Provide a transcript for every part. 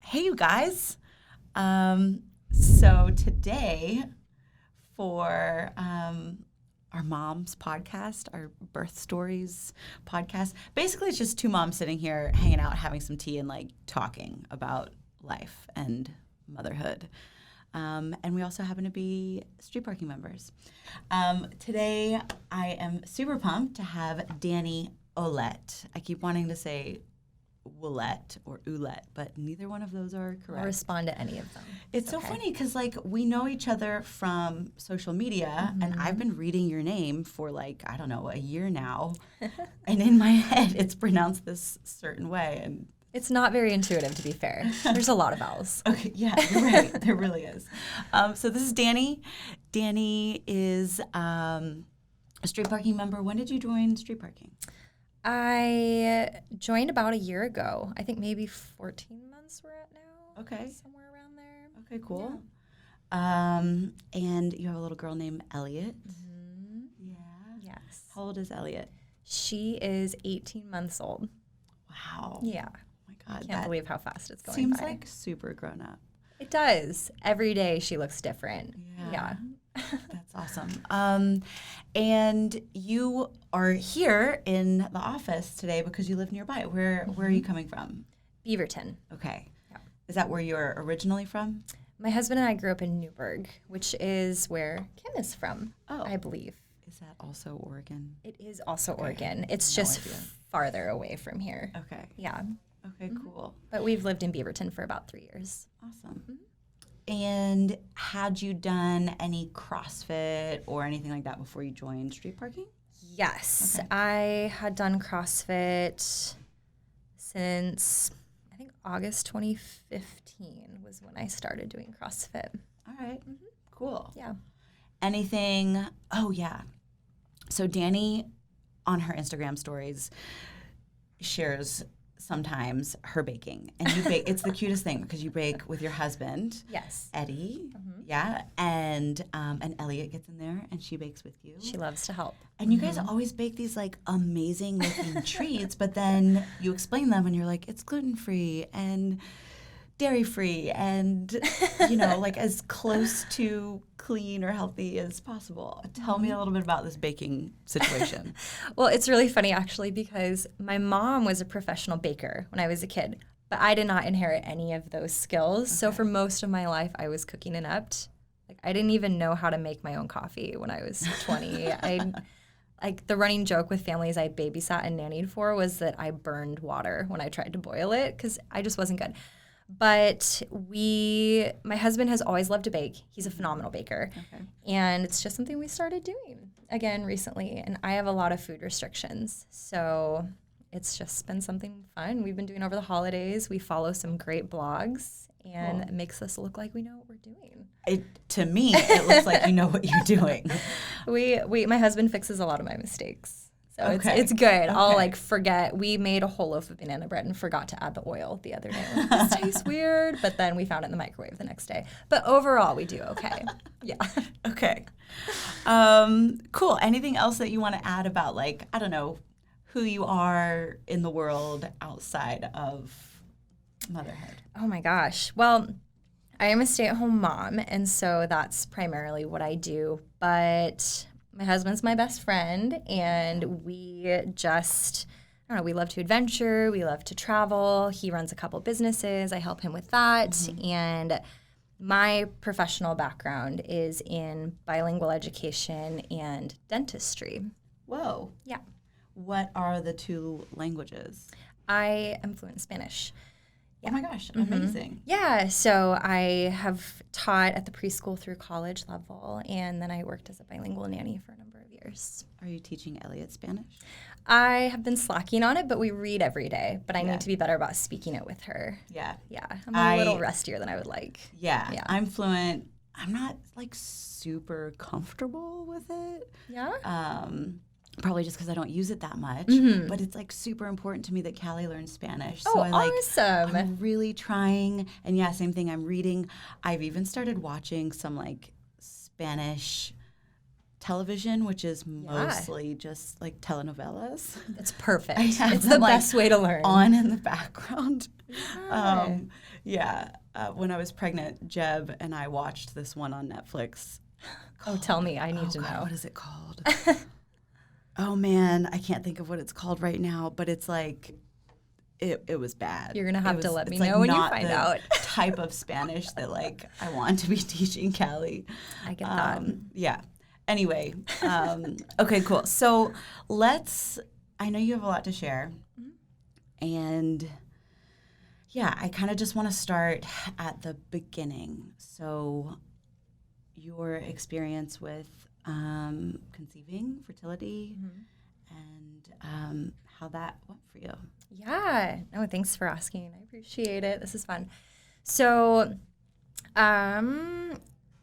Hey, you guys. So today for our mom's podcast, our birth stories podcast, basically it's just two moms sitting here hanging out, having some tea and like talking about life and motherhood. And we also happen to be street parking members. Today I am super pumped to have Dani O. I keep wanting to say Willette or Oulette, but neither one of those are correct. I'll respond to any of them. It's so funny because like we know each other from social media, and I've been reading your name for like, I don't know, a year now. And in my head, it's pronounced this certain way. And it's not very intuitive, to be fair. There's a lot of vowels. Okay, yeah, you're right. There really is. So this is Dani. Dani is a street parking member. When did you join street parking? I joined about a year ago. I think maybe 14 months we're at now. Okay. Somewhere around there. Okay, cool. Yeah. And you have a little girl named Elliot. Mm-hmm. Yeah. Yes. How old is Elliot? She is 18 months old. Wow. Yeah. Oh my God. I can't believe how fast it's going Seems by. like super grown up. It does. Every day she looks different. Yeah. That's awesome. And you are here in the office today because you live nearby. Where are you coming from? Beaverton. Okay. Yeah. Is that where you're originally from? My husband and I grew up in Newburgh, which is where Kim is from, I believe. Is that also Oregon? It is also Oregon. It's just farther away from here. Okay. Yeah. Okay, cool. But we've lived in Beaverton for about 3 years. Awesome. Mm-hmm. And had you done any CrossFit or anything like that before you joined street parking? Yes. Okay. I had done CrossFit since, I think, August 2015 was when I started doing CrossFit. All right. Mm-hmm. Cool. Yeah. Anything? Oh, yeah. So Dani, on her Instagram stories, shares sometimes her baking, and you bake. It's the cutest thing because you bake with your husband, yes, Eddie, yeah, and Elliot gets in there and she bakes with you. She loves to help, and you guys always bake these like amazing looking treats, but then you explain them and you're like, it's gluten free and dairy free and like as close to clean or healthy as possible. Tell me a little bit about this baking situation. Well, it's really funny actually because my mom was a professional baker when I was a kid, but I did not inherit any of those skills. Okay. So for most of my life, I was cooking inept. Like I didn't even know how to make my own coffee when I was 20. Like the running joke with families I babysat and nannied for was that I burned water when I tried to boil it because I just wasn't good. But my husband has always loved to bake. He's a phenomenal baker. Okay. And it's just something we started doing again recently. And I have a lot of food restrictions. So it's just been something fun we've been doing over the holidays. We follow some great blogs and It makes us look like we know what we're doing. To me, it looks like you know what you're doing. My husband fixes a lot of my mistakes. So it's good. Okay. I'll like forget. We made a whole loaf of banana bread and forgot to add the oil the other day. Like, this tastes weird, but then we found it in the microwave the next day. But overall, we do okay. Yeah. Okay. Cool. Anything else that you want to add about like, I don't know, who you are in the world outside of motherhood? Oh my gosh. Well, I am a stay-at-home mom, and so that's primarily what I do. But my husband's my best friend, and we just, I don't know, we love to adventure, we love to travel. He runs a couple businesses. I help him with that. And my professional background is in bilingual education and dentistry. Whoa. Yeah. What are the two languages? I am fluent in Spanish. Yeah. Oh my gosh, amazing. Yeah, so I have taught at the preschool through college level, and then I worked as a bilingual nanny for a number of years. Are you teaching Elliot Spanish? I have been slacking on it, but we read every day. But I need to be better about speaking it with her. Yeah. Yeah, I'm a little rustier than I would like. Yeah, I'm fluent. I'm not like super comfortable with it. Yeah? Probably just because I don't use it that much, but it's like super important to me that Callie learns Spanish. So awesome. I'm really trying, and yeah, same thing. I'm reading. I've even started watching some like Spanish television, which is mostly just like telenovelas. It's perfect. It's the best way to learn. On in the background. Yeah. Yeah. When I was pregnant, Jeb and I watched this one on Netflix. Oh, tell me. I need to God, know. what is it called? Oh, man. I can't think of what it's called right now, but it's like, it was bad. You're going to have to let me it's like know when you not find the out. type of Spanish that, like, I want to be teaching Callie. I get that. Yeah. Anyway. Okay, cool. So I know you have a lot to share. And yeah, I kind of just want to start at the beginning. So your experience with conceiving, fertility, and how that went for you. Yeah. No, thanks for asking. I appreciate it. This is fun. So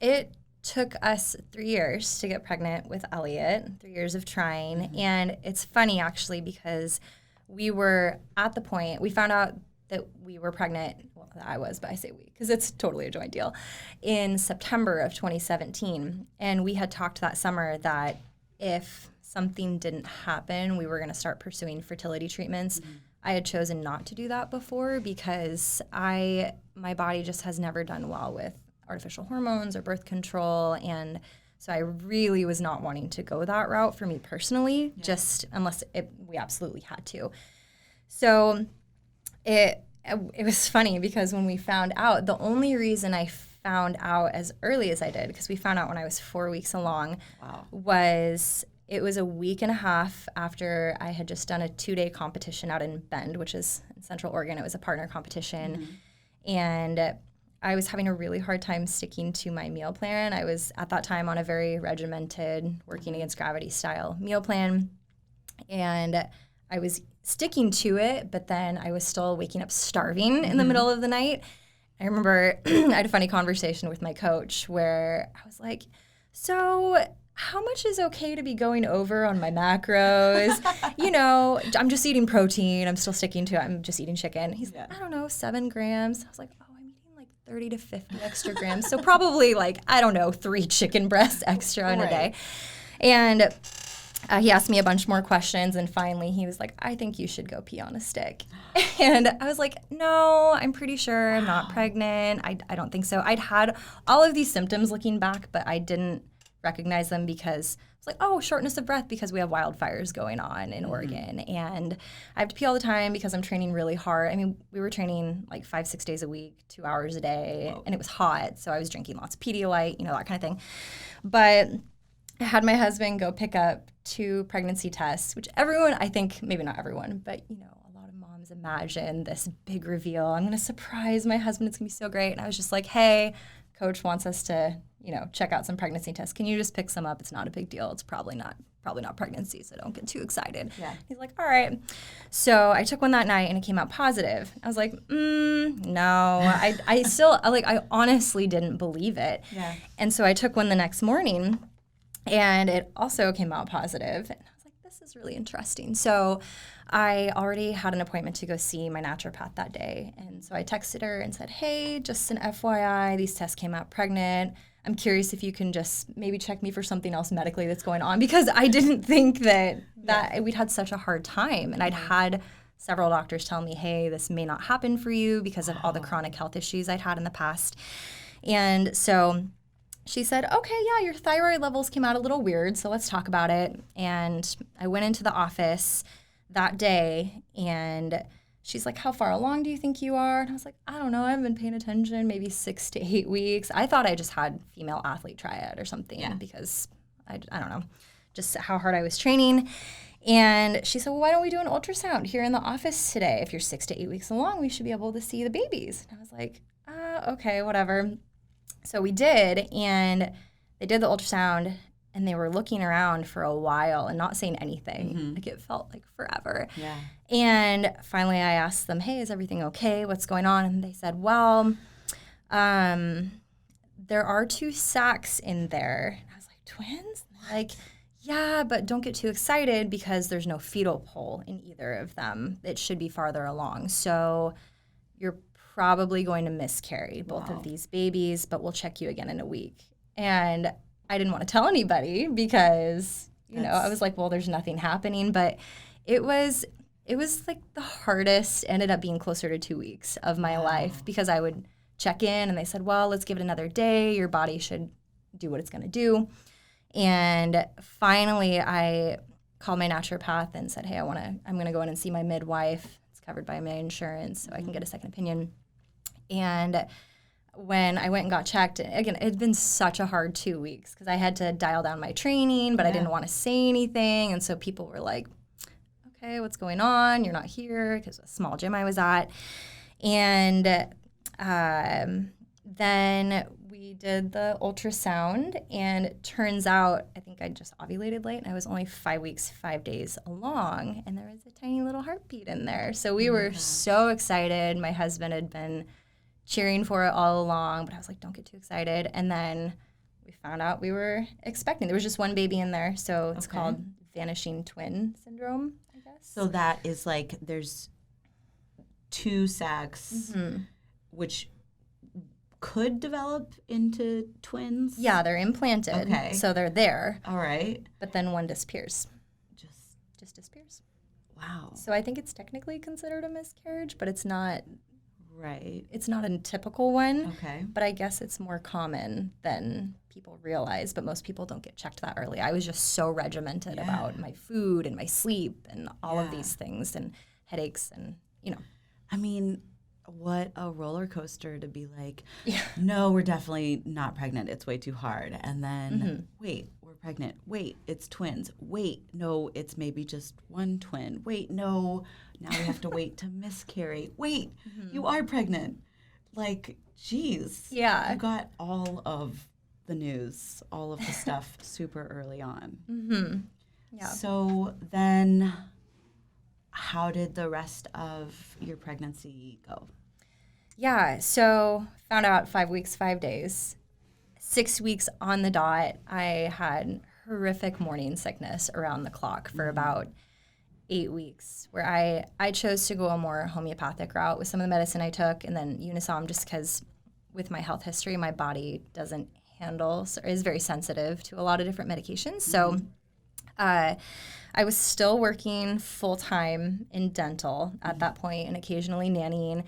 it took us 3 years to get pregnant with Elliot, 3 years of trying. And it's funny, actually, because we were at the point, we found out that we were pregnant, well, I was, but I say we, because it's totally a joint deal, in September of 2017. And we had talked that summer that if something didn't happen, we were going to start pursuing fertility treatments. I had chosen not to do that before because my body just has never done well with artificial hormones or birth control. And so I really was not wanting to go that route for me personally, just unless we absolutely had to. So it was funny because when we found out, the only reason I found out as early as I did, because we found out when I was 4 weeks along, was it was a week and a half after I had just done a 2-day competition out in Bend, which is in Central Oregon. It was a partner competition. And I was having a really hard time sticking to my meal plan. I was at that time on a very regimented, working against gravity style meal plan. And I was sticking to it, but then I was still waking up starving in the middle of the night. I remember I had a funny conversation with my coach where I was like, so how much is okay to be going over on my macros? I'm just eating protein. I'm still sticking to it. I'm just eating chicken. He's like, I don't know, 7 grams. I was like, oh, I'm eating like 30 to 50 extra grams. So probably 3 chicken breasts extra in a day. And he asked me a bunch more questions, and finally he was like, I think you should go pee on a stick. And I was like, no, I'm pretty sure I'm not pregnant. I don't think so. I'd had all of these symptoms looking back, but I didn't recognize them because it's like, oh, shortness of breath because we have wildfires going on in Oregon. And I have to pee all the time because I'm training really hard. I mean, we were training like 5-6 days a week, 2 hours a day, and it was hot. So I was drinking lots of Pedialyte, that kind of thing. But I had my husband go pick up 2 pregnancy tests, which everyone, I think, maybe not everyone, but, a lot of moms imagine this big reveal. I'm going to surprise my husband. It's going to be so great. And I was just like, hey, coach wants us to, check out some pregnancy tests. Can you just pick some up? It's not a big deal. It's probably not pregnancy, so don't get too excited. Yeah. He's like, all right. So I took one that night and it came out positive. I was like, no. I still, I honestly didn't believe it. Yeah. And so I took one the next morning and it also came out positive. And I was like, this is really interesting. So I already had an appointment to go see my naturopath that day. And so I texted her and said, hey, just an FYI, these tests came out pregnant. I'm curious if you can just maybe check me for something else medically that's going on, because I didn't think that we'd had such a hard time. And I'd had several doctors tell me, hey, this may not happen for you because of all the chronic health issues I'd had in the past. And so she said, okay, yeah, your thyroid levels came out a little weird, so let's talk about it. And I went into the office that day, and she's like, how far along do you think you are? And I was like, I don't know. I haven't been paying attention, maybe 6 to 8 weeks. I thought I just had female athlete triad or something because I don't know, just how hard I was training. And she said, well, why don't we do an ultrasound here in the office today? If you're 6 to 8 weeks along, we should be able to see the babies. And I was like, okay, whatever. So we did, and they did the ultrasound, and they were looking around for a while and not saying anything. Like, it felt like forever. Yeah. And finally I asked them, hey, is everything okay? What's going on? And they said, well, there are 2 sacs in there. And I was like, twins? Like, yeah, but don't get too excited because there's no fetal pole in either of them. It should be farther along. So you're probably going to miscarry both of these babies, but we'll check you again in a week. And I didn't want to tell anybody because, I was like, well, there's nothing happening. But it was It was like the hardest, ended up being closer to 2 weeks of my life because I would check in and they said, well, let's give it another day. Your body should do what it's going to do. And finally, I called my naturopath and said, hey, I'm going to go in and see my midwife. It's covered by my insurance, so I can get a second opinion. And when I went and got checked, again, it had been such a hard 2 weeks because I had to dial down my training, but I didn't want to say anything. And so people were like, okay, what's going on? You're not here, because a small gym I was at. And then we did the ultrasound, and it turns out, I think I just ovulated late, and I was only 5 weeks, 5 days along, and there was a tiny little heartbeat in there. So we were so excited. My husband had been cheering for it all along, but I was like, don't get too excited. And then we found out we were expecting. There was just one baby in there, so it's called Vanishing twin syndrome, I guess. So that is like there's 2 sacs, which could develop into twins? Yeah, they're implanted. Okay. So they're there. All right. But then one disappears. Just disappears. Wow. So I think it's technically considered a miscarriage, but it's not. Right. It's not a typical one. Okay. But I guess it's more common than people realize, but most people don't get checked that early. I was just so regimented about my food and my sleep and all of these things and headaches and, I mean, what a roller coaster to be like, no, we're definitely not pregnant. It's way too hard. And then, wait, we're pregnant. Wait, it's twins. Wait, no, it's maybe just one twin. Wait, no, now we have to wait to miscarry. Wait, you are pregnant. Like, geez. Yeah. You got all of the news, all of the stuff super early on. Yeah. So then how did the rest of your pregnancy go? Yeah, so found out 5 weeks, 5 days. 6 weeks on the dot, I had horrific morning sickness around the clock for about 8 weeks, where I chose to go a more homeopathic route with some of the medicine I took, and then Unisom, just because with my health history, my body doesn't handle, or is very sensitive to a lot of different medications. So I was still working full-time in dental at that point and occasionally nannying.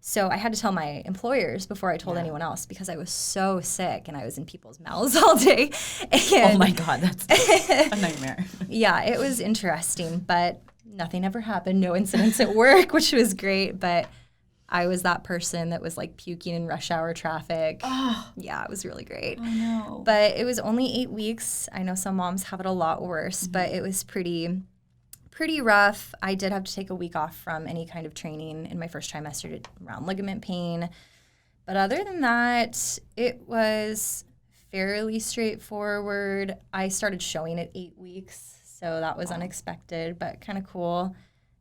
So I had to tell my employers before I told anyone else because I was so sick and I was in people's mouths all day. And oh my God, that's a nightmare. Yeah, it was interesting, but nothing ever happened. No incidents at work, which was great. But I was that person that was like puking in rush hour traffic. Oh. Yeah, it was really great. Oh no. But it was only 8 weeks. I know some moms have it a lot worse, but it was pretty rough. I did have to take a week off from any kind of training in my first trimester around ligament pain. But other than that, it was fairly straightforward. I started showing at 8 weeks, so that was unexpected, but kind of cool.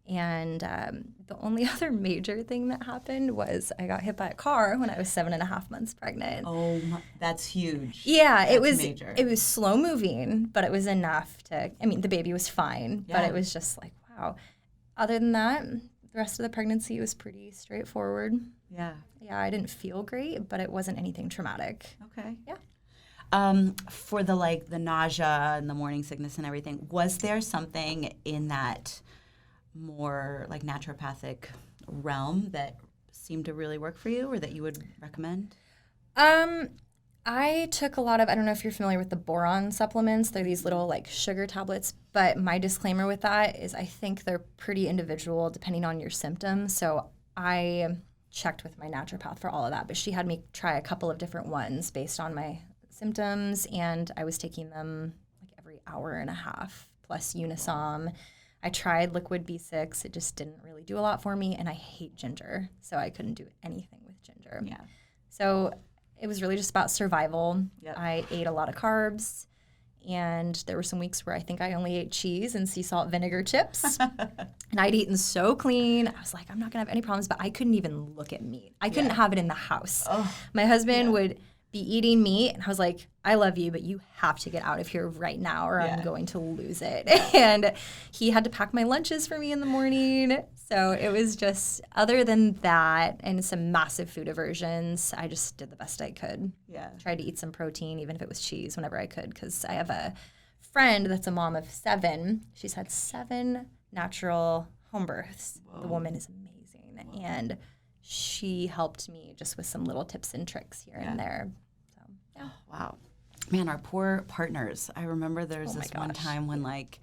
And the only other major thing that happened was I got hit by a car when I was 7.5 months pregnant. Oh, that's huge. Yeah, that's it was major. It was slow moving, but it was enough to. I mean, the baby was fine, but it was just like wow. Other than that, the rest of the pregnancy was pretty straightforward. Yeah. Yeah, I didn't feel great, but it wasn't anything traumatic. Okay. Yeah. For the nausea and the morning sickness and everything, was there something in that more like naturopathic realm that seemed to really work for you or that you would recommend? I took a lot of, I don't know if you're familiar with the Boron Supplements. They're these little like sugar tablets, but my disclaimer with that is I think they're pretty individual depending on your symptoms. So I checked with my naturopath for all of that, but she had me try a couple of different ones based on my symptoms, and I was taking them like every hour and a half plus Unisom. I tried liquid B6. It just didn't really do a lot for me, and I hate ginger, so I couldn't do anything with ginger. Yeah. So it was really just about survival. Yep. I ate a lot of carbs, and there were some weeks where I think I only ate cheese and sea salt vinegar chips. And I'd eaten so clean. I was like, I'm not going to have any problems, but I couldn't even look at meat. I couldn't have it in the house. Oh. My husband would be eating meat, and I was like, I love you, but you have to get out of here right now or I'm going to lose it. And he had to pack my lunches for me in the morning. So it was just, other than that and some massive food aversions, I just did the best I could. Yeah. Tried to eat some protein, even if it was cheese, whenever I could, because I have a friend that's a mom of 7. She's had 7 natural home births. Whoa. The woman is amazing. Whoa. And she helped me just with some little tips and tricks here and there. So, yeah. Oh, wow. Man, our poor partners. I remember there's this one time when, like,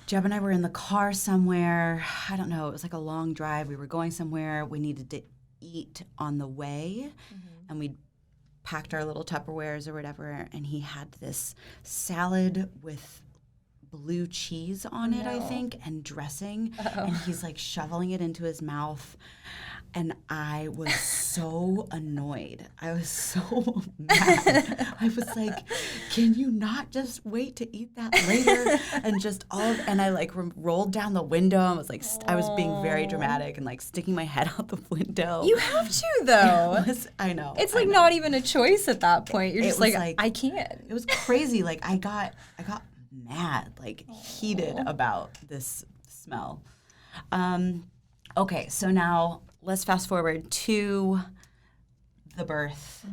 Jeb and I were in the car somewhere. I don't know. It was like a long drive. We were going somewhere. We needed to eat on the way. And we packed our little Tupperwares or whatever. And he had this salad with blue cheese on it, I think, and dressing. And he's like shoveling it into his mouth. And I was so annoyed. I was so mad. I was like, can you not just wait to eat that later? And just and I like rolled down the window and was like, I was being very dramatic and like sticking my head out the window. You have to, though. I know. It's like not even a choice at that point. You're just like, I can't. It was crazy. Like I got mad, like heated about this smell. Okay, so now let's fast forward to the birth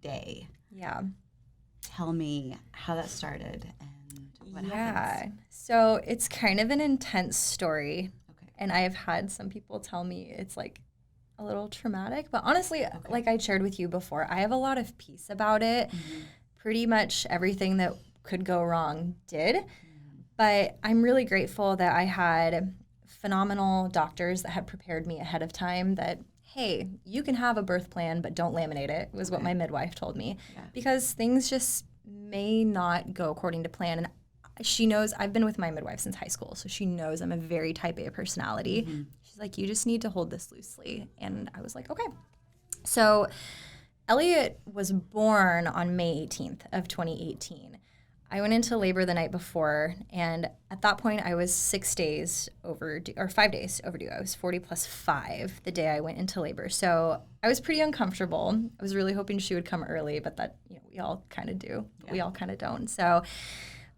day. Yeah. Tell me how that started and what happens. So it's kind of an intense story. Okay. And I have had some people tell me it's like a little traumatic. But honestly, like I shared with you before, I have a lot of peace about it. Pretty much everything that could go wrong did. But I'm really grateful that I had phenomenal doctors that had prepared me ahead of time that, hey, you can have a birth plan, but don't laminate it, was what my midwife told me. Yeah. Because things just may not go according to plan. And she knows, I've been with my midwife since high school, so she knows I'm a very type A personality. She's like, you just need to hold this loosely. And I was like, okay. So Elliot was born on May 18th of 2018. I went into labor the night before, and at that point, I was 6 days overdue, or 5 days overdue. I was 40 plus 5 the day I went into labor. So I was pretty uncomfortable. I was really hoping she would come early, but that, we all kind of do. Yeah. We all kind of don't. So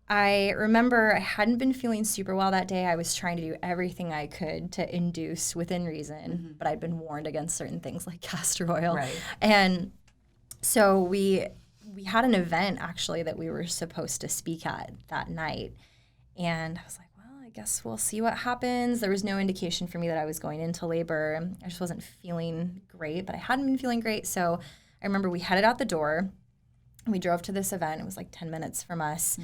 I remember I hadn't been feeling super well that day. I was trying to do everything I could to induce within reason, but I'd been warned against certain things like castor oil. Right. And so we had an event, actually, that we were supposed to speak at that night. And I was like, well, I guess we'll see what happens. There was no indication for me that I was going into labor. I just wasn't feeling great, but I hadn't been feeling great. So I remember we headed out the door. We drove to this event. It was like 10 minutes from us.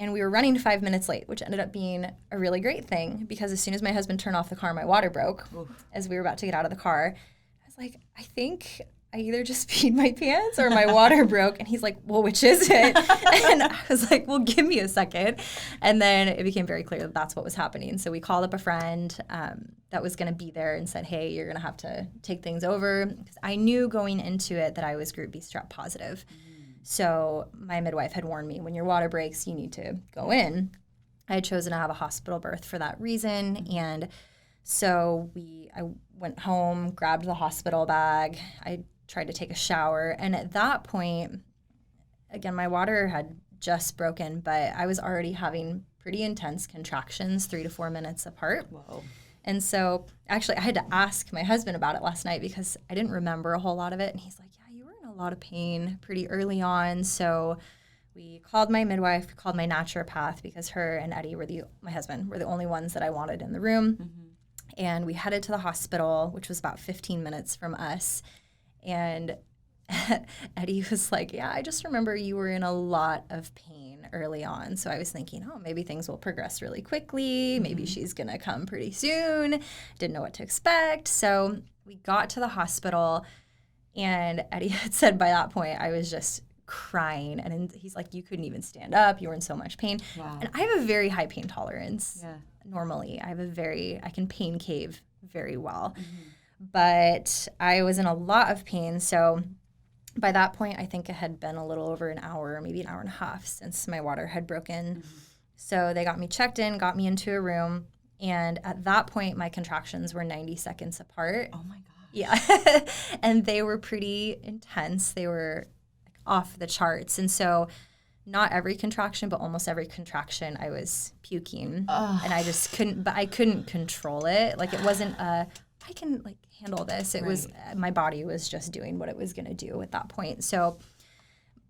And we were running 5 minutes late, which ended up being a really great thing because as soon as my husband turned off the car, my water broke. As we were about to get out of the car. I was like, I think I either just peed my pants or my water broke. And he's like, well, which is it? And I was like, well, give me a second. And then it became very clear that that's what was happening. So we called up a friend that was going to be there and said, hey, you're going to have to take things over. Because I knew going into it that I was group B strep positive. So my midwife had warned me, when your water breaks, you need to go in. I had chosen to have a hospital birth for that reason. And so I went home, grabbed the hospital bag. I tried to take a shower. And at that point, again, my water had just broken, but I was already having pretty intense contractions, 3 to 4 minutes apart. Whoa. And so actually I had to ask my husband about it last night because I didn't remember a whole lot of it. And he's like, yeah, you were in a lot of pain pretty early on. So we called my midwife, called my naturopath because her and Eddie my husband, were the only ones that I wanted in the room. And we headed to the hospital, which was about 15 minutes from us. And Eddie was like, yeah, I just remember you were in a lot of pain early on. So I was thinking, oh, maybe things will progress really quickly. Maybe she's going to come pretty soon. Didn't know what to expect. So we got to the hospital, and Eddie had said by that point I was just crying. And he's like, you couldn't even stand up. You were in so much pain. Wow. And I have a very high pain tolerance. Yeah. Normally, I can pain cave very well. But I was in a lot of pain. So by that point, I think it had been a little over an hour, maybe an hour and a half since my water had broken. So they got me checked in, got me into a room. And at that point, my contractions were 90 seconds apart. Oh, my gosh. Yeah. And they were pretty intense. They were off the charts. And so not every contraction, but almost every contraction, I was puking. And I just couldn't control it. Like, it wasn't I can handle this. It was, my body was just doing what it was going to do at that point. So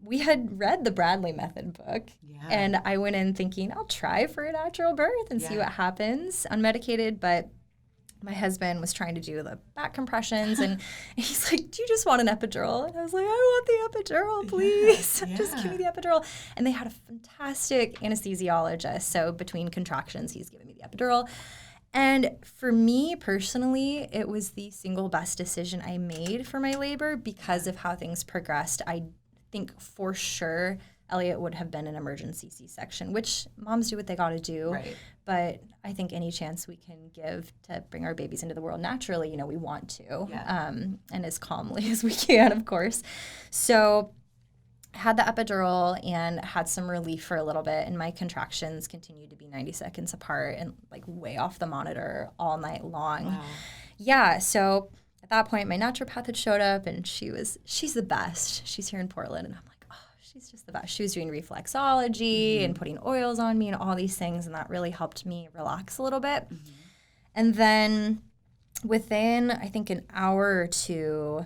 we had read the Bradley Method book, and I went in thinking, I'll try for a natural birth and see what happens unmedicated, but my husband was trying to do the back compressions, and he's like, do you just want an epidural? And I was like, I want the epidural, please. Just give me the epidural. And they had a fantastic anesthesiologist. So between contractions, he's giving me the epidural. And for me personally, it was the single best decision I made for my labor because of how things progressed. I think for sure Elliot would have been an emergency C-section, which moms do what they got to do. Right. But I think any chance we can give to bring our babies into the world naturally, you know, we want to, and as calmly as we can, of course. So I had the epidural and had some relief for a little bit, and my contractions continued to be 90 seconds apart and like way off the monitor all night long. Wow. Yeah, so at that point, my naturopath had showed up, and she's the best. She's here in Portland, and I'm like, oh, she's just the best. She was doing reflexology and putting oils on me and all these things, and that really helped me relax a little bit. And then within, I think, an hour or two,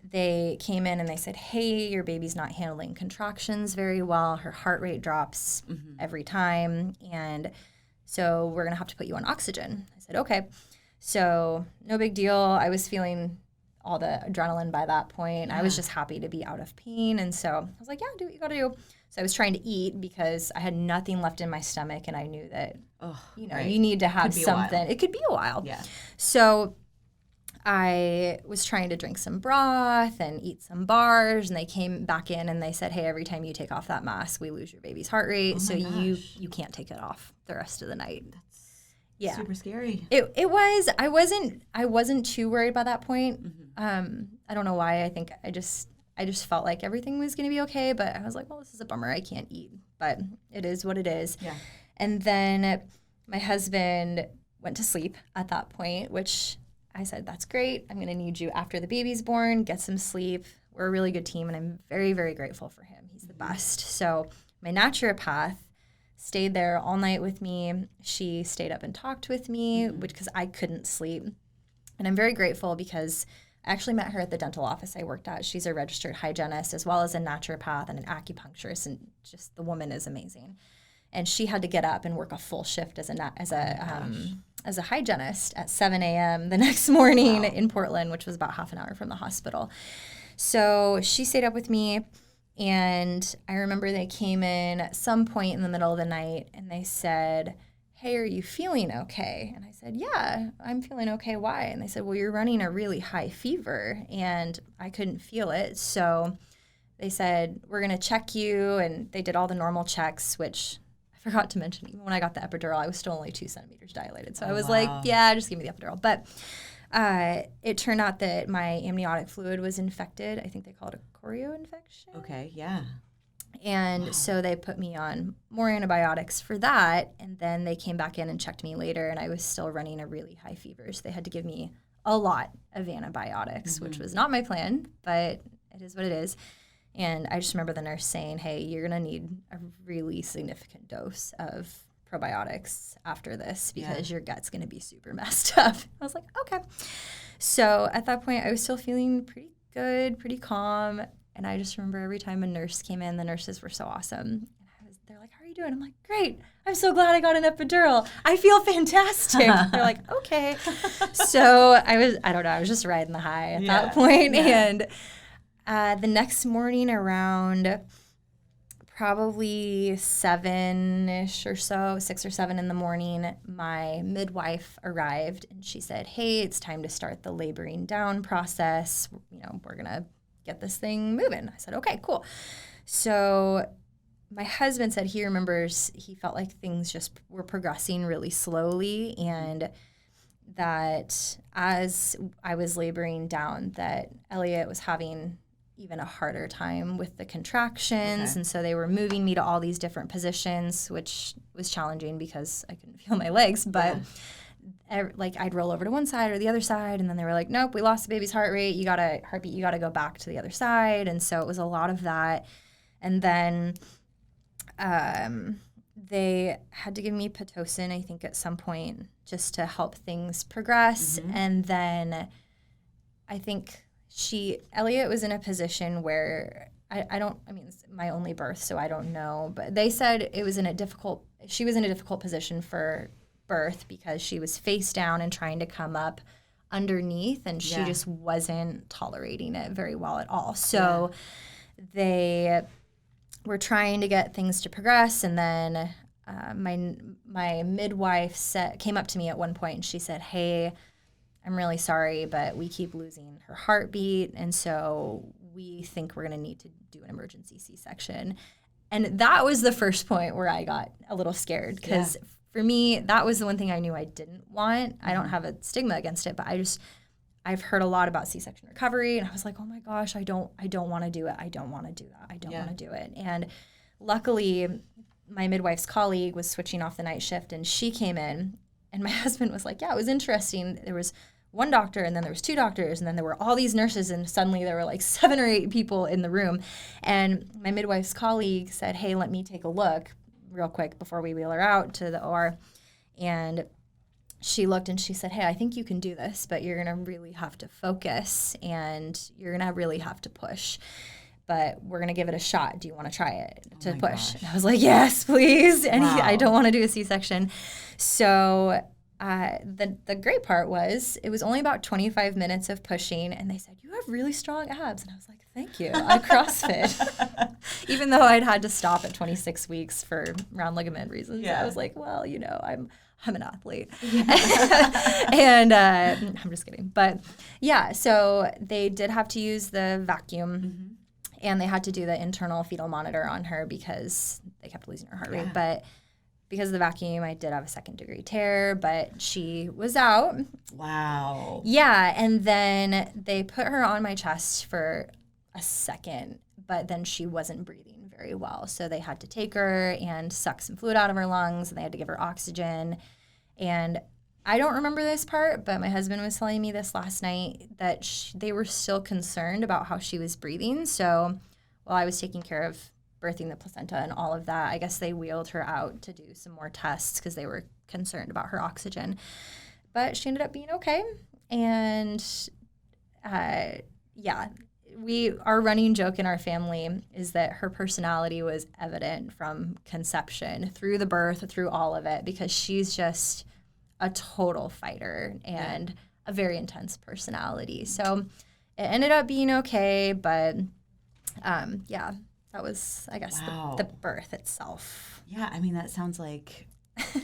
they came in and they said, hey, your baby's not handling contractions very well. Her heart rate drops every time, and so we're going to have to put you on oxygen. I said, okay. So no big deal. I was feeling all the adrenaline by that point. I was just happy to be out of pain. And so I was like, yeah, do what you got to do. So I was trying to eat because I had nothing left in my stomach, and I knew that, you need to have something. It could be a while. Yeah. So I was trying to drink some broth and eat some bars, and they came back in and they said, hey, every time you take off that mask, we lose your baby's heart rate. So you can't take it off the rest of the night. That's super scary. It was. I wasn't too worried by that point. I don't know why. I think I just felt like everything was going to be okay, but I was like, well, this is a bummer. I can't eat, but it is what it is. Yeah. And then my husband went to sleep at that point, which I said, that's great. I'm going to need you after the baby's born. Get some sleep. We're a really good team, and I'm very, very grateful for him. He's the best. So my naturopath stayed there all night with me. She stayed up and talked with me, because I couldn't sleep. And I'm very grateful because I actually met her at the dental office I worked at. She's a registered hygienist as well as a naturopath and an acupuncturist, and just the woman is amazing. And she had to get up and work a full shift as a hygienist at 7 a.m. the next morning in Portland, which was about half an hour from the hospital. So she stayed up with me, and I remember they came in at some point in the middle of the night, and they said, hey, are you feeling okay? And I said, yeah, I'm feeling okay. Why? And they said, well, you're running a really high fever, and I couldn't feel it. So they said, we're going to check you, and they did all the normal checks, which I forgot to mention, even when I got the epidural, I was still only 2 centimeters dilated. So I was like, yeah, just give me the epidural. But it turned out that my amniotic fluid was infected. I think they call it a choreo infection. Okay, yeah. And so they put me on more antibiotics for that. And then they came back in and checked me later, and I was still running a really high fever. So they had to give me a lot of antibiotics, which was not my plan, but it is what it is. And I just remember the nurse saying, hey, you're going to need a really significant dose of probiotics after this because your gut's going to be super messed up. I was like, okay. So at that point, I was still feeling pretty good, pretty calm. And I just remember every time a nurse came in, the nurses were so awesome. And they're like, how are you doing? I'm like, great. I'm so glad I got an epidural. I feel fantastic. They're like, okay. So I was just riding the high at that point. And the next morning around probably 7-ish or so, 6 or 7 in the morning, my midwife arrived, and she said, hey, it's time to start the laboring down process. You know, we're going to get this thing moving. I said, okay, cool. So my husband said he remembers he felt like things just were progressing really slowly, and that as I was laboring down, that Elliot was having even a harder time with the contractions. Okay. And so they were moving me to all these different positions, which was challenging because I couldn't feel my legs. But I'd roll over to one side or the other side, and then they were like, nope, we lost the baby's heart rate. You got to go back to the other side. And so it was a lot of that. And then they had to give me Pitocin, I think, at some point just to help things progress. And then I think Elliot was in a position where it's my only birth, so I don't know, but they said she was in a difficult position for birth because she was face down and trying to come up underneath, and she just wasn't tolerating it very well at all. So they were trying to get things to progress, and then my midwife came up to me at one point and she said, "Hey, I'm really sorry, but we keep losing her heartbeat, and so we think we're going to need to do an emergency C-section." And that was the first point where I got a little scared, because for me, that was the one thing I knew I didn't want. I don't have a stigma against it, but I've heard a lot about C-section recovery, and I was like, oh my gosh, I don't want to do it. I don't want to do that. I don't want to do it. And luckily, my midwife's colleague was switching off the night shift, and she came in, and my husband was like, yeah, it was interesting. There was one doctor, and then there was two doctors, and then there were all these nurses, and suddenly there were like 7 or 8 people in the room. And my midwife's colleague said, hey, let me take a look real quick before we wheel her out to the OR. And she looked and she said, hey, I think you can do this, but you're going to really have to focus, and you're going to really have to push. But we're going to give it a shot. Do you want to try it to push? Gosh. And I was like, yes, please. And I don't want to do a C-section. So the great part was it was only about 25 minutes of pushing, and they said, you have really strong abs. And I was like, thank you. I CrossFit. Even though I'd had to stop at 26 weeks for round ligament reasons. Yeah. I was like, well, I'm an athlete. And I'm just kidding. But yeah, so they did have to use the vacuum, and they had to do the internal fetal monitor on her because they kept losing her heart rate. But because of the vacuum, I did have a 2nd-degree tear, but she was out. Wow. Yeah, and then they put her on my chest for a second, but then she wasn't breathing very well. So they had to take her and suck some fluid out of her lungs, and they had to give her oxygen. And I don't remember this part, but my husband was telling me this last night that they were still concerned about how she was breathing. So while I was taking care of birthing the placenta and all of that, I guess they wheeled her out to do some more tests because they were concerned about her oxygen. But she ended up being okay. And our running joke in our family is that her personality was evident from conception, through the birth, through all of it, because she's just a total fighter and a very intense personality. So it ended up being okay, but that was, I guess, the birth itself. Yeah, I mean, that sounds like you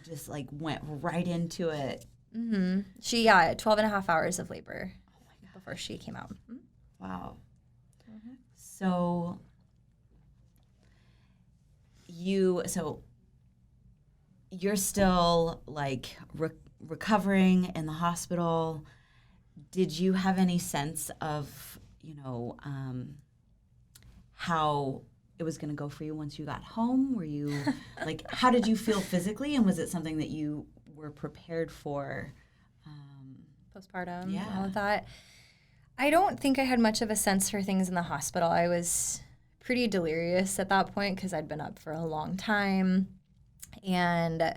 just like went right into it. Mm-hmm. 12 and a half hours of labor before she came out. Mm-hmm. Wow. Mm-hmm. So you're still like recovering in the hospital. Did you have any sense of, how it was going to go for you once you got home? Were you like, how did you feel physically? And was it something that you were prepared for? Postpartum, all of that. I don't think I had much of a sense for things in the hospital. I was pretty delirious at that point because I'd been up for a long time. And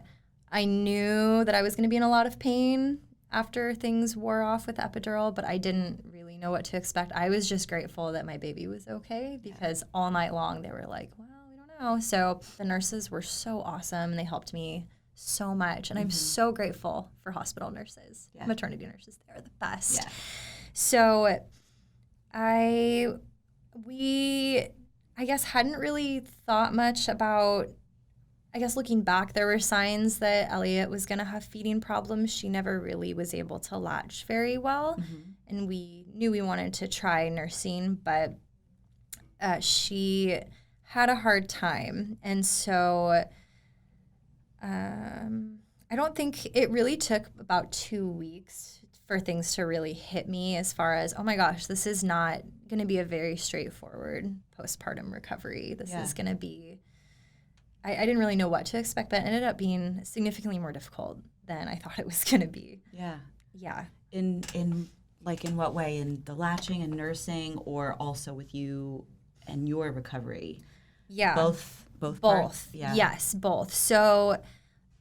I knew that I was going to be in a lot of pain after things wore off with the epidural, but I didn't really know what to expect. I was just grateful that my baby was okay because all night long they were like, well, we don't know. So the nurses were so awesome, and they helped me so much. And I'm so grateful for hospital nurses, maternity nurses. They're the best. Yeah. So I guess hadn't really thought much about, I guess looking back, there were signs that Elliot was going to have feeding problems. She never really was able to latch very well. Mm-hmm. And we knew we wanted to try nursing, but she had a hard time. And so I don't think it really took about 2 weeks for things to really hit me as far as, oh my gosh, this is not going to be a very straightforward postpartum recovery. This is going to be, I didn't really know what to expect, but it ended up being significantly more difficult than I thought it was going to be. Yeah. Yeah. In what way? In the latching and nursing, or also with you and your recovery? Yeah. Both parts? Yeah. Yes, both. So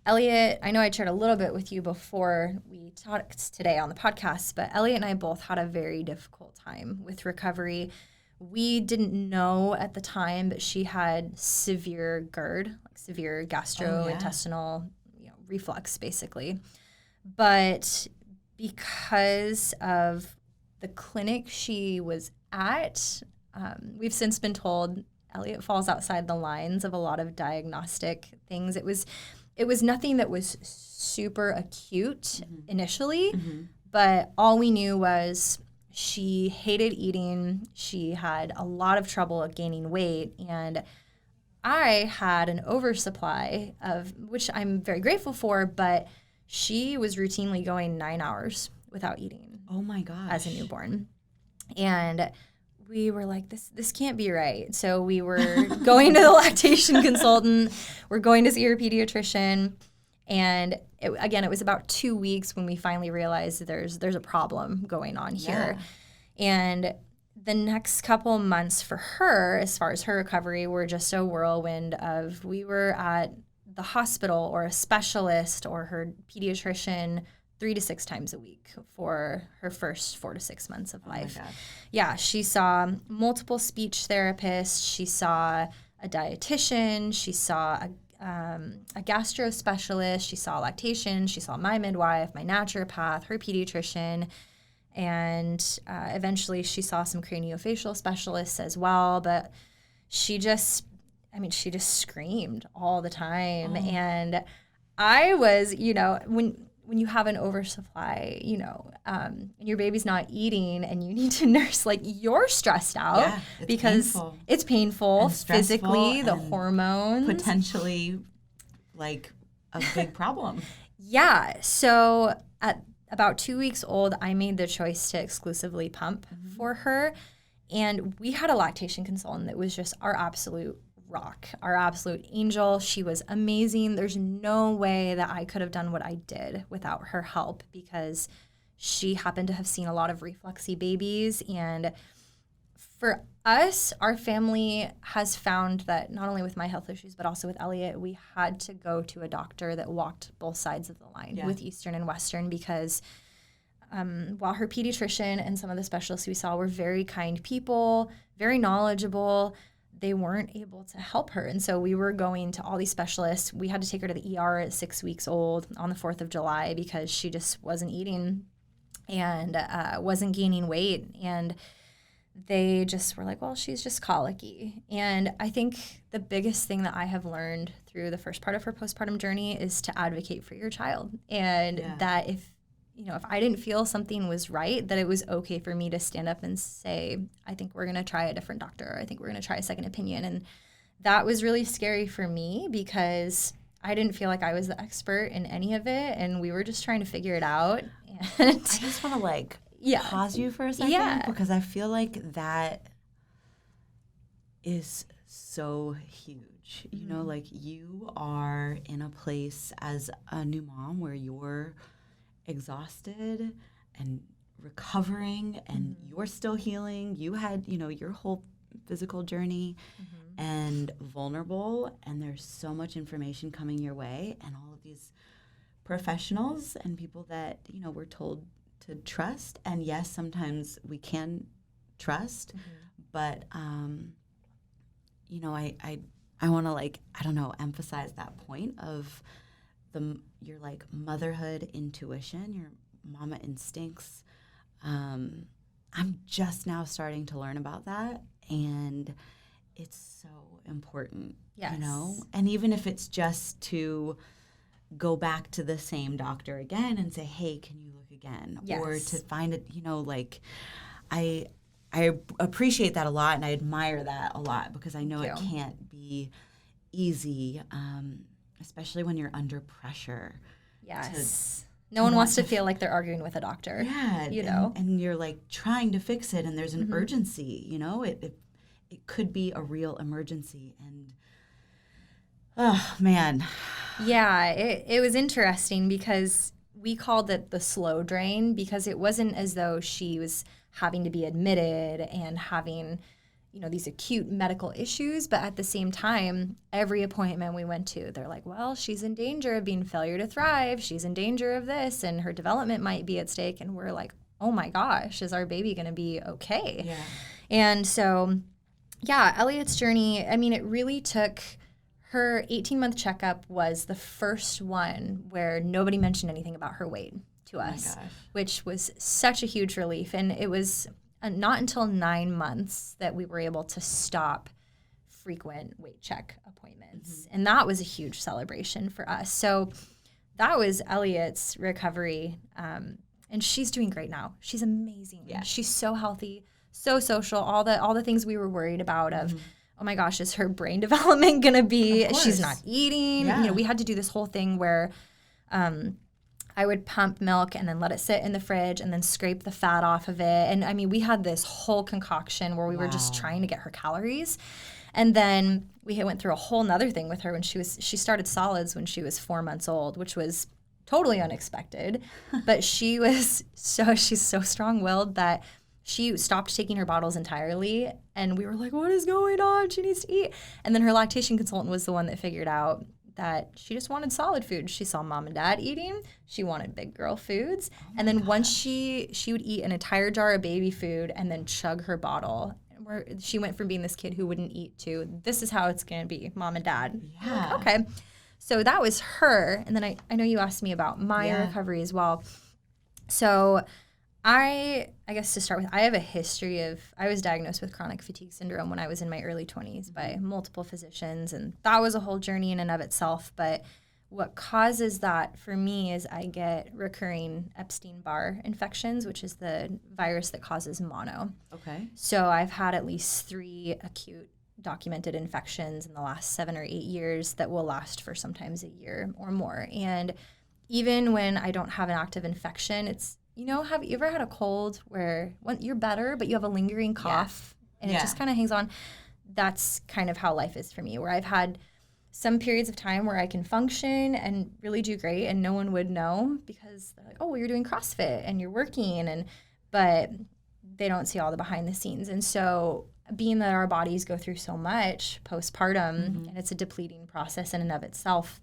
Elliot, I know I shared a little bit with you before we talked today on the podcast, but Elliot and I both had a very difficult time with recovery. We didn't know at the time that she had severe GERD, like severe gastrointestinal reflux, basically. But because of the clinic she was at, we've since been told Elliot falls outside the lines of a lot of diagnostic things. It was nothing that was super acute initially, but all we knew was she hated eating. She had a lot of trouble gaining weight, and I had an oversupply of, which I'm very grateful for, but she was routinely going 9 hours without eating. Oh my gosh. As a newborn. And we were like, this can't be right. So we were going to the lactation consultant. We're going to see her pediatrician. And it was about 2 weeks when we finally realized there's a problem going on here. And the next couple months for her, as far as her recovery, were just a whirlwind of, we were at the hospital or a specialist or her pediatrician 3 to 6 times a week for her first 4 to 6 months of life. Oh my God. Yeah, she saw multiple speech therapists. She saw a dietitian. She saw a gastro specialist. She saw lactation. She saw my midwife, my naturopath, her pediatrician. And eventually she saw some craniofacial specialists as well. But she just screamed all the time. Oh. And I was, when you have an oversupply, and your baby's not eating and you need to nurse, like, you're stressed out because it's painful physically, the hormones. Potentially like a big problem. Yeah. So at about 2 weeks old, I made the choice to exclusively pump for her. And we had a lactation consultant that was just our absolute rock, our absolute angel. She was amazing. There's no way that I could have done what I did without her help, because she happened to have seen a lot of refluxy babies. And for us, our family has found that not only with my health issues, but also with Elliot, we had to go to a doctor that walked both sides of the line with Eastern and Western, because while her pediatrician and some of the specialists we saw were very kind people, very knowledgeable, they weren't able to help her. And so we were going to all these specialists. We had to take her to the ER at 6 weeks old on the 4th of July because she just wasn't eating and wasn't gaining weight. And they just were like, well, she's just colicky. And I think the biggest thing that I have learned through the first part of her postpartum journey is to advocate for your child. And that if I didn't feel something was right, that it was okay for me to stand up and say, I think we're going to try a different doctor. I think we're going to try a second opinion. And that was really scary for me because I didn't feel like I was the expert in any of it. And we were just trying to figure it out. And I just want to pause you for a second because I feel like that is so huge. Like, you are in a place as a new mom where you're exhausted and recovering and you're still healing. You had, your whole physical journey and vulnerable, and there's so much information coming your way, and all of these professionals and people that, we're told to trust. And yes, sometimes we can trust, but, I want to emphasize that point of your motherhood intuition, your mama instincts. I'm just now starting to learn about that, and it's so important, and even if it's just to go back to the same doctor again and say, hey, can you look again? Or to find it, I appreciate that a lot, and I admire that a lot, because I know it can't be easy, especially when you're under pressure. Yes. No one wants to feel like they're arguing with a doctor. Yeah. And you're trying to fix it, and there's an urgency, it could be a real emergency. And oh man. Yeah, it was interesting because we called it the slow drain, because it wasn't as though she was having to be admitted and having these acute medical issues, but at the same time, every appointment we went to, they're like, well, she's in danger of being failure to thrive. She's in danger of this, and her development might be at stake. And we're like, oh my gosh, is our baby going to be okay? Yeah. And so, yeah, Elliot's journey, I mean, it really took, her 18-month checkup was the first one where nobody mentioned anything about her weight to us, which was such a huge relief. And it was not until 9 months that we were able to stop frequent weight check appointments. And that was a huge celebration for us. So that was Elliot's recovery. And she's doing great now. She's amazing. Yeah. She's so healthy, so social, all the things we were worried about of, oh my gosh, is her brain development going to be, she's not eating. Yeah. We had to do this whole thing where I would pump milk and then let it sit in the fridge and then scrape the fat off of it. And I mean, we had this whole concoction where we were just trying to get her calories. And then we went through a whole nother thing with her when she started solids when she was 4 months old, which was totally unexpected. But she's so strong-willed that she stopped taking her bottles entirely. And we were like, what is going on? She needs to eat. And then her lactation consultant was the one that figured out that she just wanted solid food. She saw mom and dad eating. She wanted big girl foods. And then once she would eat an entire jar of baby food and then chug her bottle. Where she went from being this kid who wouldn't eat to, this is how it's going to be, mom and dad. Yeah. Like, okay. So that was her. And then I know you asked me about my recovery as well. So I guess to start with, I have a history of, I was diagnosed with chronic fatigue syndrome when I was in my early 20s by multiple physicians, and that was a whole journey in and of itself. But what causes that for me is I get recurring Epstein-Barr infections, which is the virus that causes mono. Okay. So I've had at least 3 acute documented infections in the last 7 or 8 years that will last for sometimes a year or more. And even when I don't have an active infection, it's, have you ever had a cold where you're better, but you have a lingering cough and it just kind of hangs on? That's kind of how life is for me, where I've had some periods of time where I can function and really do great and no one would know because they're like, oh, well, you're doing CrossFit and you're working, but they don't see all the behind the scenes. And so being that our bodies go through so much postpartum and it's a depleting process in and of itself,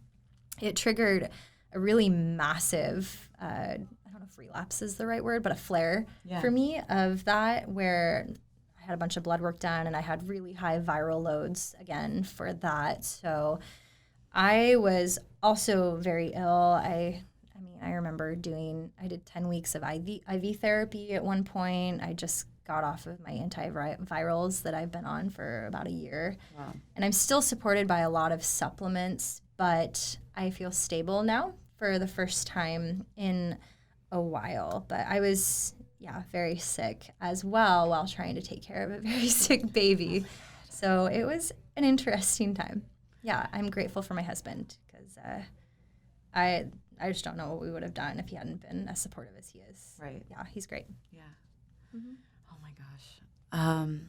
it triggered a really massive, I don't know if relapse is the right word, but a flare for me of that, where I had a bunch of blood work done and I had really high viral loads again for that. So I was also very ill. I remember I did 10 weeks of IV therapy at one point. I just got off of my antivirals that I've been on for about a year. Wow. And I'm still supported by a lot of supplements, but I feel stable now for the first time in a while. But I was, very sick as well while trying to take care of a very sick baby. So it was an interesting time. Yeah, I'm grateful for my husband because I just don't know what we would have done if he hadn't been as supportive as he is. Right. Yeah, he's great. Yeah. Mm-hmm. Oh my gosh.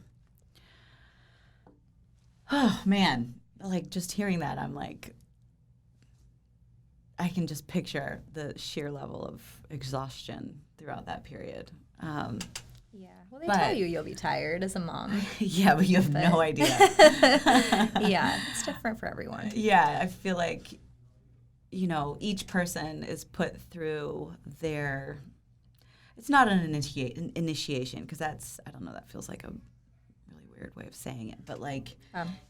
Oh man, like just hearing that, I'm like, I can just picture the sheer level of exhaustion throughout that period. Well, they tell you you'll be tired as a mom. Yeah, but you have no idea. Yeah, it's different for everyone. Yeah, I feel like, each person is put through it's not an initiation, because I don't know, that feels like a really weird way of saying it, but like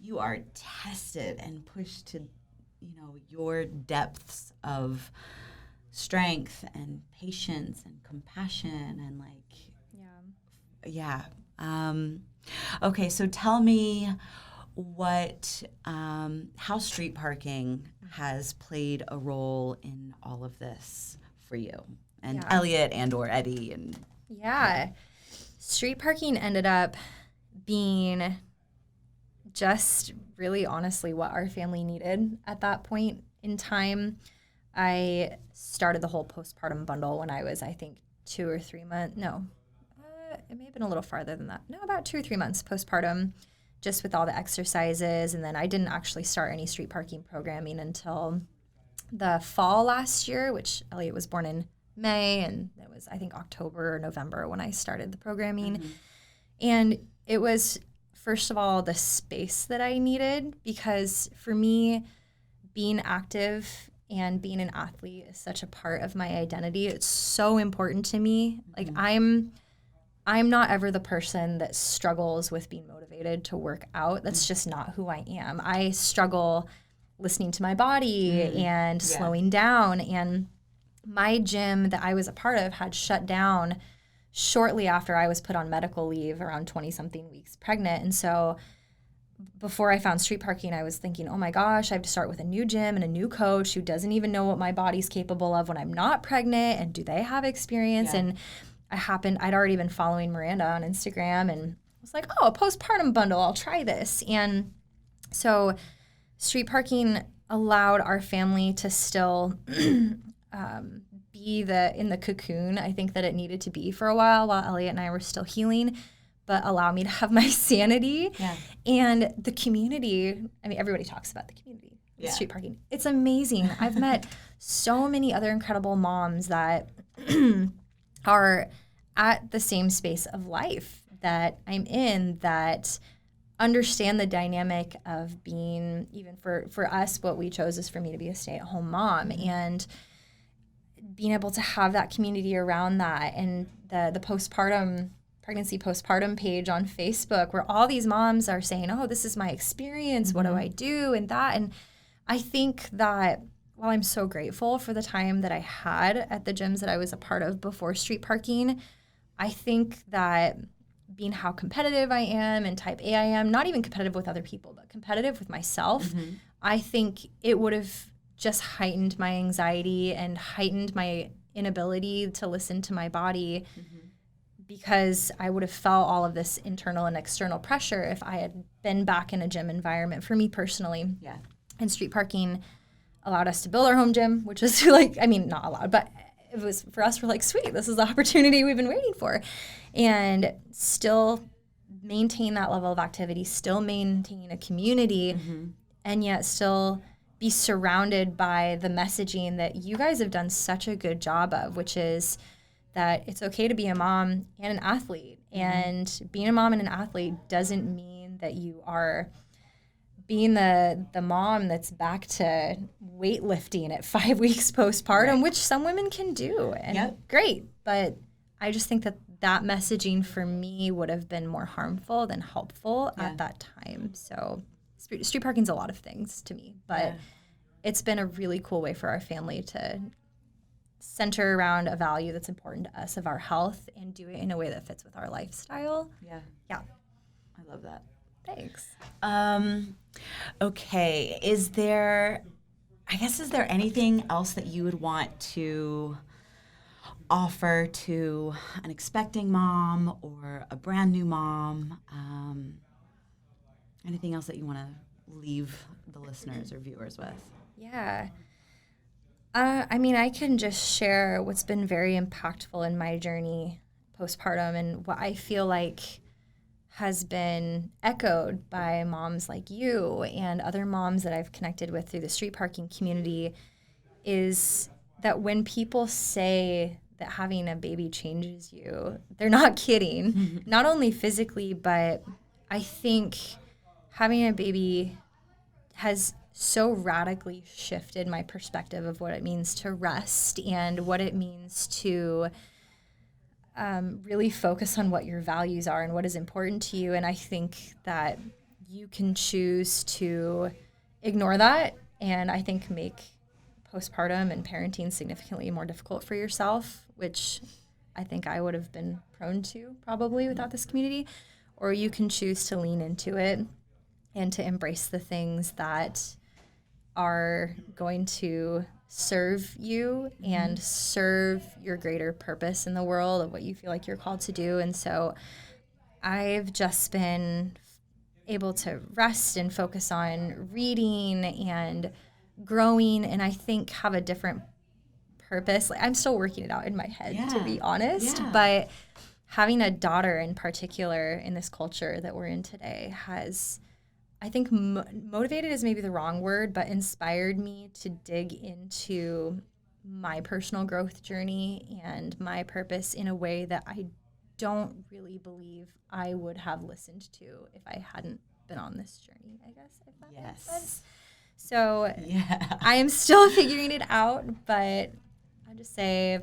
you are tested and pushed to, your depths of strength and patience and compassion and like, okay, so tell me how street parking has played a role in all of this for you and Elliot and or Eddie and street parking ended up being just really honestly what our family needed at that point in time. I started the whole postpartum bundle when I was, I think, 2 or 3 months. No, it may have been a little farther than that. No, about 2 or 3 months postpartum, just with all the exercises. And then I didn't actually start any street parking programming until the fall last year, which Elliot was born in May. And it was, I think, October or November when I started the programming. Mm-hmm. And it was first of all, the space that I needed, because for me, being active and being an athlete is such a part of my identity. It's so important to me. Like I'm not ever the person that struggles with being motivated to work out. That's just not who I am. I struggle listening to my body and slowing down. And my gym that I was a part of had shut down shortly after I was put on medical leave, around 20-something weeks pregnant. And so before I found street parking, I was thinking, oh my gosh, I have to start with a new gym and a new coach who doesn't even know what my body's capable of when I'm not pregnant, and do they have experience? And I'd already been following Miranda on Instagram and was like, oh, a postpartum bundle, I'll try this. And so street parking allowed our family to still be in the cocoon I think that it needed to be for a while Elliot and I were still healing, but allow me to have my sanity. And the community, I mean, everybody talks about the community, street parking. It's amazing. I've met so many other incredible moms that are at the same space of life that I'm in, that understand the dynamic of being, even for us, what we chose is for me to be a stay-at-home mom, and being able to have that community around that. And the pregnancy postpartum page on Facebook, where all these moms are saying, oh, this is my experience, what do I do, and that. And I think that while I'm so grateful for the time that I had at the gyms that I was a part of before street parking, I think that being how competitive I am and type A I am, not even competitive with other people, but competitive with myself, I think it would have just heightened my anxiety and heightened my inability to listen to my body, because I would have felt all of this internal and external pressure if I had been back in a gym environment. For me personally, and street parking allowed us to build our home gym, which is like, I mean, not allowed, but it was for us, we're like, sweet, this is the opportunity we've been waiting for. And still maintain that level of activity, still maintain a community, and yet still be surrounded by the messaging that you guys have done such a good job of, which is that it's okay to be a mom and an athlete. And being a mom and an athlete doesn't mean that you are being the mom that's back to weightlifting at 5 weeks postpartum, which some women can do, and great. But I just think that messaging for me would have been more harmful than helpful at that time. So street parking's a lot of things to me, but it's been a really cool way for our family to center around a value that's important to us, of our health, and do it in a way that fits with our lifestyle. Yeah. I love that. Thanks. Okay. Is there anything else that you would want to offer to an expecting mom or a brand new mom? Anything else that you want to leave the listeners or viewers with? Yeah. I mean, I can just share what's been very impactful in my journey postpartum, and what I feel like has been echoed by moms like you and other moms that I've connected with through the street parking community, is that when people say that having a baby changes you, they're not kidding. Not only physically, but I think having a baby has so radically shifted my perspective of what it means to rest and what it means to really focus on what your values are and what is important to you. And I think that you can choose to ignore that, and I think make postpartum and parenting significantly more difficult for yourself, which I think I would have been prone to probably without this community. Or you can choose to lean into it and to embrace the things that are going to serve you and serve your greater purpose in the world of what you feel like you're called to do. And so I've just been able to rest and focus on reading and growing, and I think have a different purpose. Like, I'm still working it out in my head, to be honest, but having a daughter in particular in this culture that we're in today has, I think motivated is maybe the wrong word, but inspired me to dig into my personal growth journey and my purpose in a way that I don't really believe I would have listened to if I hadn't been on this journey, I guess, if that makes sense. So I am still figuring it out, but I just say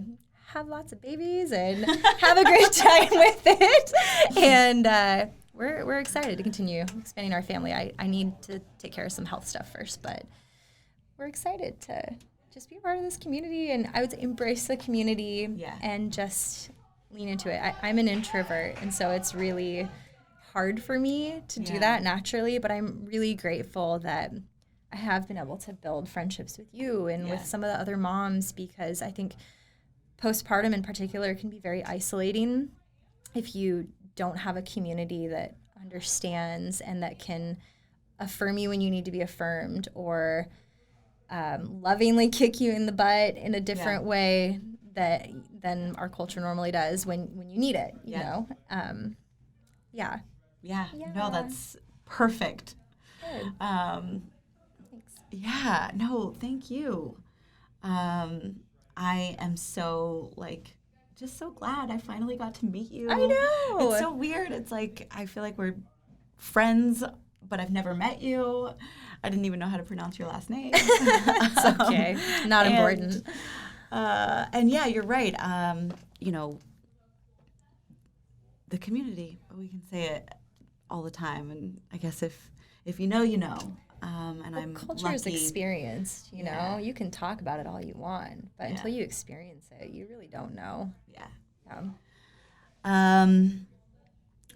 have lots of babies and have a great time with it. And we're excited to continue expanding our family. I need to take care of some health stuff first, but we're excited to just be a part of this community, and I would say embrace the community and just lean into it. I'm an introvert, and so it's really hard for me to do that naturally, but I'm really grateful that I have been able to build friendships with you and with some of the other moms, because I think postpartum in particular can be very isolating if you don't have a community that understands and that can affirm you when you need to be affirmed, or lovingly kick you in the butt in a different way than our culture normally does when you need it, you know? No, that's perfect. Good. Thanks. Yeah, no, thank you. I am so, just so glad I finally got to meet you. I know. It's so weird. It's like, I feel like we're friends, but I've never met you. I didn't even know how to pronounce your last name. It's okay. Not important. And yeah, you're right. The community, we can say it all the time. And I guess if you know, you know. And I'm culture is lucky. Experienced, you know. You can talk about it all you want, but until you experience it, you really don't know.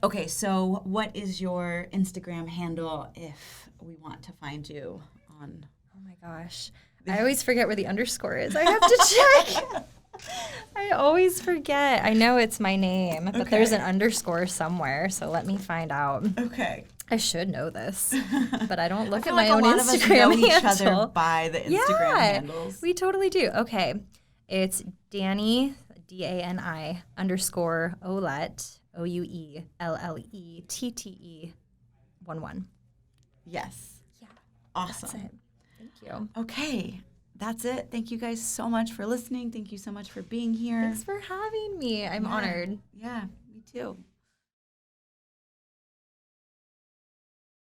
Okay, so what is your Instagram handle if we want to find you on? Oh my gosh. I always forget where the underscore is. I have to check. I always forget. I know it's my name, but there's an underscore somewhere, so let me find out. Okay. I should know this, but I don't look at like my own a lot Instagram of us know handle. each other by the Instagram handles. We totally do. Okay. It's Dani, DANI _ Ouellette, OUELLETTE 11. Yes. Yeah. Awesome. That's it. Thank you. Okay. That's it. Thank you guys so much for listening. Thank you so much for being here. Thanks for having me. I'm honored. Yeah, me too.